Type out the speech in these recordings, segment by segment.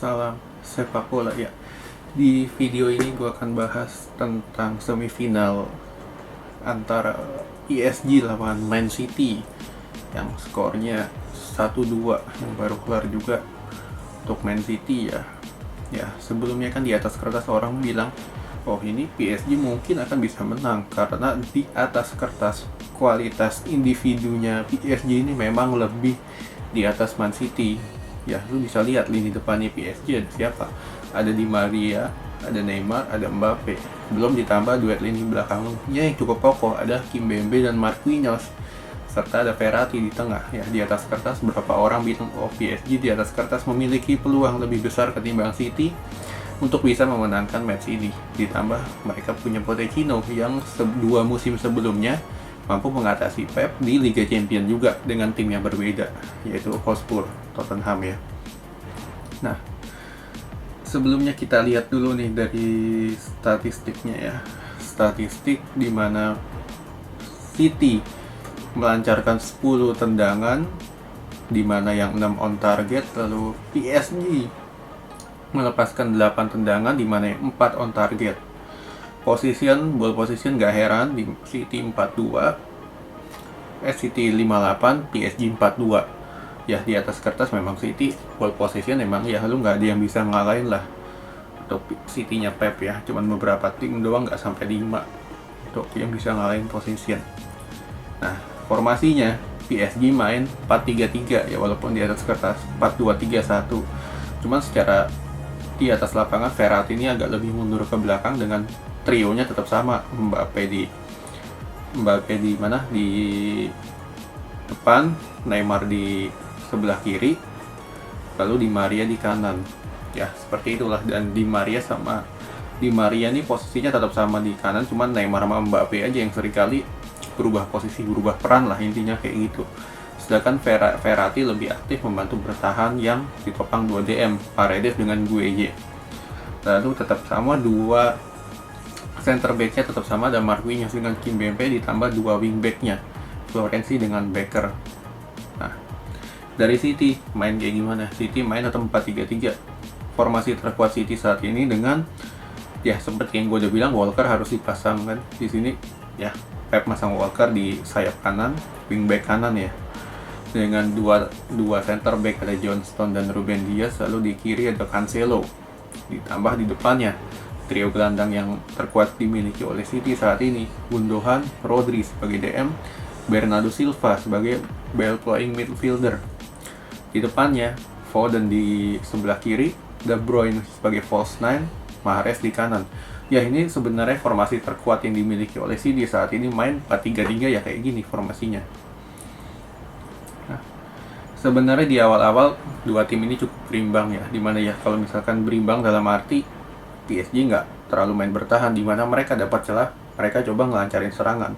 Salam sepak bola ya. Di video ini gue akan bahas tentang semifinal antara PSG lawan Man City yang skornya 1-2 yang baru kelar juga untuk Man City ya. Ya, sebelumnya kan di atas kertas orang bilang, oh ini PSG mungkin akan bisa menang karena di atas kertas kualitas individunya PSG ini memang lebih di atas Man City. Ya, lu bisa lihat lini depannya PSG ada siapa? Ada Di Maria, ada Neymar, ada Mbappe. Belum ditambah duet lini belakangnya yang cukup kokoh, ada Kimpembe dan Marquinhos. Serta ada Verratti di tengah. Ya, di atas kertas berapa orang bilang oh PSG di atas kertas memiliki peluang lebih besar ketimbang City untuk bisa memenangkan match ini. Ditambah mereka punya Pochettino yang dua musim sebelumnya mampu mengatasi Pep di Liga Champions juga dengan tim yang berbeda, yaitu Hotspur Tottenham ya. Nah, sebelumnya kita lihat dulu nih dari statistiknya ya. Statistik di mana City melancarkan 10 tendangan di mana yang 6 on target, lalu PSG melepaskan 8 tendangan di mana yang 4 on target. Ball position gak heran di City 42, City 58, PSG 42. Ya, di atas kertas memang City ball position memang ya lu nggak ada yang bisa ngalahin lah untuk City-nya Pep ya. Cuman beberapa tim doang nggak sampai 5 untuk yang bisa ngalahin position. Nah, formasinya PSG main 4-3-3 ya, walaupun di atas kertas 4-2-3-1. Cuman secara di atas lapangan Verratti ini agak lebih mundur ke belakang dengan trionya tetap sama. Mbappe di mana? Di depan, Neymar di sebelah kiri, lalu Di Maria di kanan. Ya, seperti itulah. Dan Di Maria nih posisinya tetap sama di kanan, cuman Neymar sama Mbappe aja yang seringkali berubah posisi, berubah peran lah, intinya kayak gitu. Sedangkan Verratti lebih aktif membantu bertahan yang ditopang 2 DM, Paredes dengan Gueye. Lalu tetap sama dua center back-nya tetap sama, ada Marquinhos dengan Kimpembe ditambah dua wing back-nya, Florenzi dengan Becker. Nah, dari City main kayak gimana? City main tetap 4-3-3. Formasi terkuat City saat ini dengan ya seperti yang gue udah bilang, Walker harus dipasang kan di sini ya. Pep masang Walker di sayap kanan, wing back kanan ya. Dengan dua center back, ada John Stones dan Ruben Dias, lalu di kiri ada Cancelo. Ditambah di depannya trio gelandang yang terkuat dimiliki oleh City saat ini, Gundogan, Rodri sebagai DM, Bernardo Silva sebagai ball playing midfielder. Di depannya Foden di sebelah kiri, De Bruyne sebagai false nine, Mahrez di kanan. Ya, ini sebenarnya formasi terkuat yang dimiliki oleh City saat ini, main 4-3-3 ya kayak gini formasinya. Nah, sebenarnya di awal-awal dua tim ini cukup berimbang ya, dimana ya kalau misalkan berimbang dalam arti PSG nggak terlalu main bertahan, dimana mereka dapat celah, mereka coba ngelancarin serangan.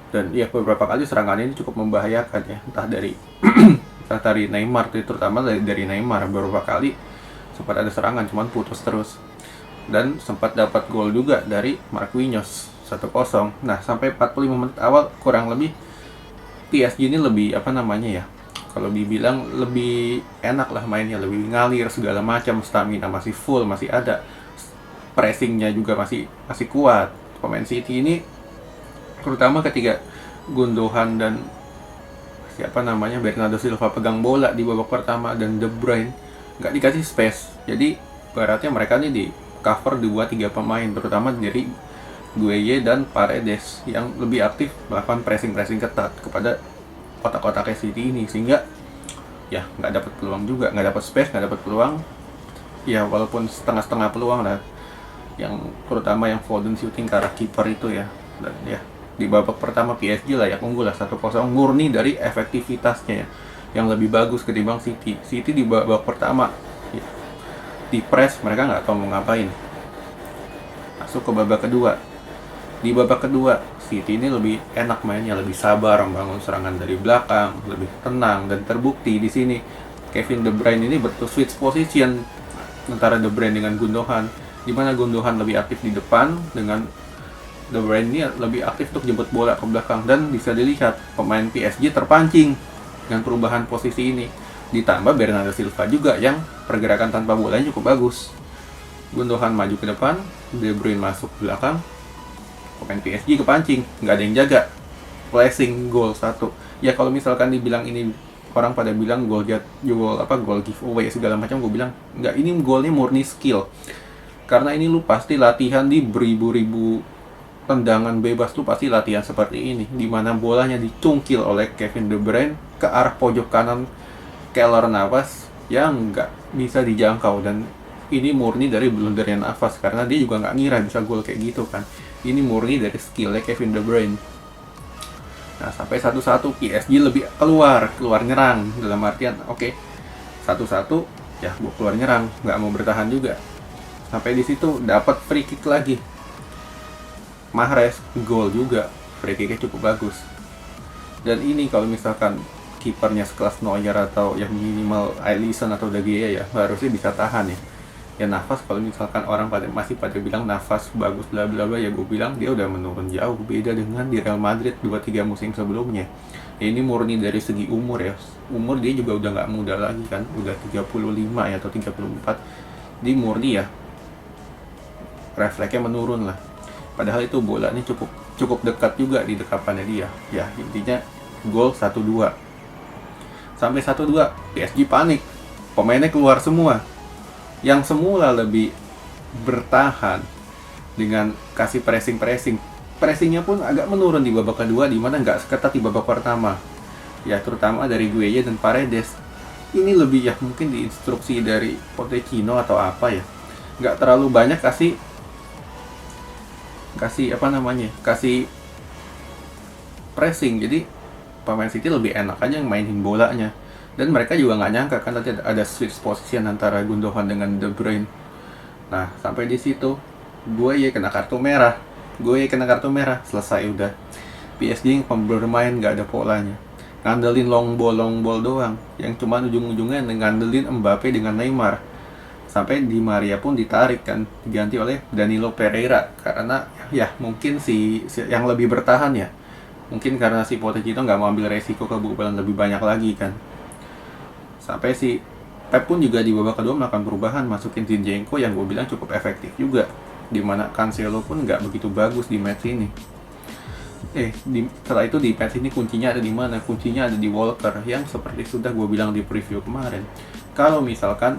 Dan ya beberapa kali serangan ini cukup membahayakan ya, entah dari Neymar, terutama dari Neymar beberapa kali sempat ada serangan cuman putus terus. Dan sempat dapat gol juga dari Marquinhos 1-0. Nah, sampai 45 menit awal kurang lebih PSG ini lebih kalau dibilang lebih enak lah mainnya, lebih ngalir segala macam, stamina masih full, masih ada, pressingnya juga masih kuat. Pemain City ini terutama ketika Gundogan dan Bernardo Silva pegang bola di babak pertama dan De Bruyne nggak dikasih space, jadi baratnya mereka ini di cover 2-3 pemain, terutama dari Gueye dan Paredes yang lebih aktif melakukan pressing ketat kepada kotak-kotak City ini, sehingga ya nggak dapat peluang juga, nggak dapat space, nggak dapat peluang ya, walaupun setengah-setengah peluang lah, yang terutama yang Foden shooting ke arah kiper itu ya. Dan ya di babak pertama PSG lah ya unggul lah 1-0, murni dari efektivitasnya ya, yang lebih bagus ketimbang City. City di babak pertama ya, di press mereka nggak tahu mau ngapain. Masuk ke babak kedua. Di babak kedua City ini lebih enak mainnya, lebih sabar membangun serangan dari belakang, lebih tenang, dan terbukti di sini Kevin De Bruyne ini betul switch position antara De Bruyne dengan Gundogan, di mana Gundogan lebih aktif di depan, dengan De Bruyne ini lebih aktif untuk jemput bola ke belakang. Dan bisa dilihat pemain PSG terpancing dengan perubahan posisi ini. Ditambah Bernardo Silva juga yang pergerakan tanpa bolanya cukup bagus. Gundogan maju ke depan, De Bruyne masuk ke belakang, pemain PSG kepancing, nggak ada yang jaga. Flashing gol 1. Ya kalau misalkan dibilang ini, orang pada bilang gol giveaway segala macam, gue bilang nggak, ini golnya murni skill. Karena ini lu pasti latihan di beribu-ribu tendangan bebas, tuh pasti latihan seperti ini, dimana bolanya dicungkil oleh Kevin De Bruyne ke arah pojok kanan Keylor Navas yang nggak bisa dijangkau. Dan ini murni dari blundernya Navas, karena dia juga nggak ngira bisa gol kayak gitu kan. Ini murni dari skillnya Kevin De Bruyne. Nah, sampai 1-1 PSG lebih keluar nyerang, dalam artian oke, 1-1 ya gue keluar nyerang, nggak mau bertahan juga. Sampai di situ dapat free kick lagi, Mahrez gol juga, free kicknya cukup bagus. Dan ini kalau misalkan kipernya sekelas Neuer atau yang minimal Alisson atau De Gea ya harusnya bisa tahan ya. Ya Navas, kalau misalkan orang masih pada bilang Navas bagus bla bla bla, ya gue bilang dia udah menurun jauh, beda dengan di Real Madrid 2-3 musim sebelumnya. Ya, ini murni dari segi umur ya. Umur dia juga udah nggak muda lagi kan, udah 35 ya atau 34. Dia murni ya, refleksnya menurun lah. Padahal itu bola ini cukup dekat juga di dekapannya dia. Ya intinya gol 1-2. Sampai 1-2 PSG panik, pemainnya keluar semua. Yang semula lebih bertahan dengan kasih pressingnya pun agak menurun di babak kedua, di mana nggak seketat di babak pertama. Ya terutama dari Gueye dan Paredes. Ini lebih ya mungkin diinstruksi dari Pochettino atau apa ya. Nggak terlalu banyak kasih pressing. Jadi pemain City lebih enak aja mainin bolanya. Dan mereka juga nggak nyangka kan tadi ada switch position antara Gundogan dengan De Bruyne. Nah, sampai di situ Gueye kena kartu merah, selesai udah. PSG bermain nggak ada polanya, ngandelin long ball doang, yang cuma ujung-ujungnya ngandelin Mbappe dengan Neymar. Sampai Di Maria pun ditarik kan, diganti oleh Danilo Pereira, karena ya mungkin si yang lebih bertahan ya, mungkin karena si Pochettino nggak mau ambil resiko kebobolan lebih banyak lagi kan. Sampai si Pep pun juga di babak kedua melakukan perubahan, masukin Zinchenko yang gue bilang cukup efektif juga, dimana Cancelo pun nggak begitu bagus di match ini. Setelah itu di match ini kuncinya ada di mana? Kuncinya ada di Walker, yang seperti sudah gue bilang di preview kemarin. Kalau misalkan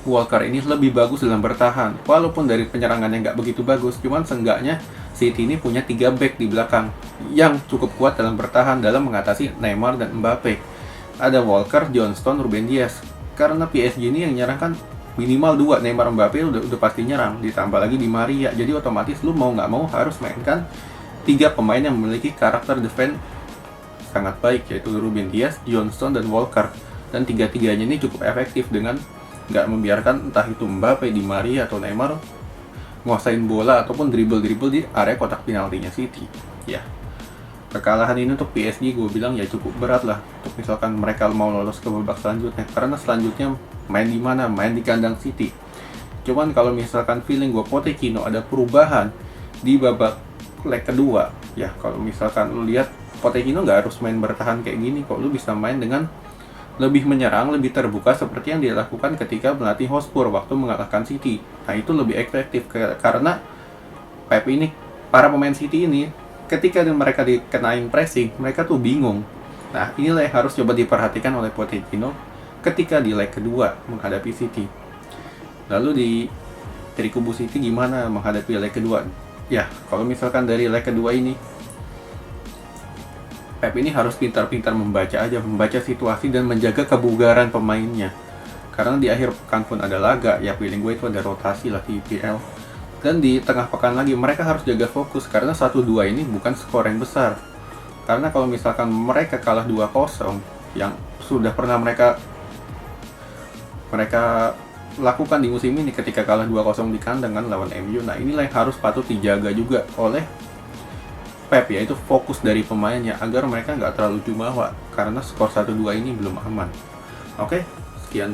Walker ini lebih bagus dalam bertahan, walaupun dari penyerangannya nggak begitu bagus, cuman seenggaknya City ini punya 3 back di belakang yang cukup kuat dalam bertahan dalam mengatasi Neymar dan Mbappe. Ada Walker, Johnston, Ruben Dias. Karena PSG ini yang nyerang kan minimal 2, Neymar, Mbappe udah pasti nyerang, ditambah lagi Di Maria. Jadi otomatis lu mau nggak mau harus mainkan 3 pemain yang memiliki karakter defense sangat baik, yaitu Ruben Dias, Johnston, dan Walker. Dan 3-3-nya ini cukup efektif dengan nggak membiarkan entah itu Mbappe, Di Maria, atau Neymar nguasain bola ataupun dribble di area kotak penaltinya City. Ya, kekalahan ini untuk PSG gue bilang ya cukup berat lah untuk misalkan mereka mau lolos ke babak selanjutnya, karena selanjutnya main di mana? Main di kandang City. Cuman kalau misalkan feeling gue Pochettino ada perubahan di babak leg kedua, ya kalau misalkan lu lihat Pochettino nggak harus main bertahan kayak gini kok, lu bisa main dengan lebih menyerang, lebih terbuka seperti yang dia lakukan ketika melatih Hotspur waktu mengalahkan City. Nah itu lebih efektif karena Pep ini, para pemain City ini ketika mereka dikenain pressing, mereka tuh bingung. Nah inilah yang harus coba diperhatikan oleh Pochettino ketika di leg kedua menghadapi City. Lalu dari kubu City gimana menghadapi leg kedua? Ya kalau misalkan dari leg kedua ini Pep ini harus pintar-pintar membaca situasi dan menjaga kebugaran pemainnya. Karena di akhir pekan pun ada laga, ya feeling gue itu ada rotasi lah di IPL. Dan di tengah pekan lagi mereka harus jaga fokus, karena 1-2 ini bukan skor yang besar. Karena kalau misalkan mereka kalah 2-0, yang sudah pernah mereka lakukan di musim ini ketika kalah 2-0 di kandang kan lawan MU. Nah inilah yang harus patut dijaga juga oleh Pep, yaitu fokus dari pemainnya agar mereka nggak terlalu jumawa, karena skor 1-2 ini belum aman. Oke, sekian dulu.